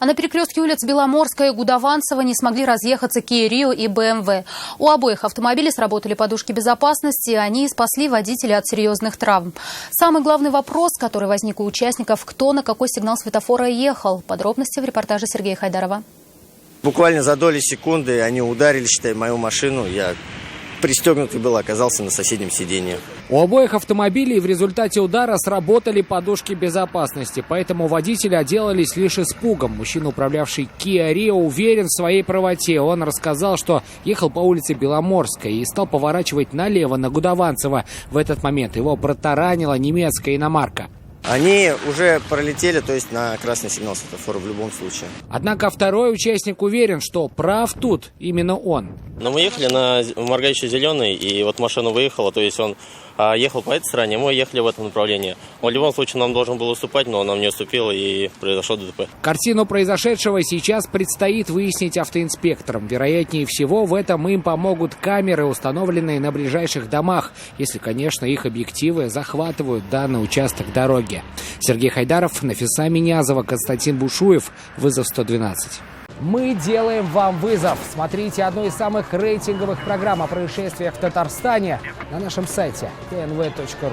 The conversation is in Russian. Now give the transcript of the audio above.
А на перекрестке улиц Беломорская и Гудованцева не смогли разъехаться Kia Rio и BMW. У обоих автомобилей сработали подушки безопасности, и они спасли водителя от серьезных травм. Самый главный вопрос, который возник у участников: кто на какой сигнал светофора ехал. Подробности в репортаже Сергея Хайдарова. Буквально за доли секунды они ударили, считай, мою машину. Я пристегнутый был, оказался на соседнем сиденье. У обоих автомобилей в результате удара сработали подушки безопасности, поэтому водители отделались лишь испугом. Мужчина, управлявший Kia Rio, уверен в своей правоте. Он рассказал, что ехал по улице Беломорской и стал поворачивать налево на Гудованцева. В этот момент его протаранила немецкая иномарка. Они уже пролетели, то есть на красный сигнал светофора в любом случае. Однако второй участник уверен, что прав тут именно он. Но мы ехали на моргающий зеленый, и вот машина выехала, то есть он ехал по этой стороне, мы ехали в этом направлении. Он в любом случае нам должен был уступать, но он нам не уступил, и произошло ДТП. Картину произошедшего сейчас предстоит выяснить автоинспекторам. Вероятнее всего, в этом им помогут камеры, установленные на ближайших домах, если, конечно, их объективы захватывают данный участок дороги. Сергей Хайдаров, Нафиса Минязова, Константин Бушуев. Вызов 112. Мы делаем вам вызов. Смотрите одну из самых рейтинговых программ о происшествиях в Татарстане на нашем сайте tnv.ru.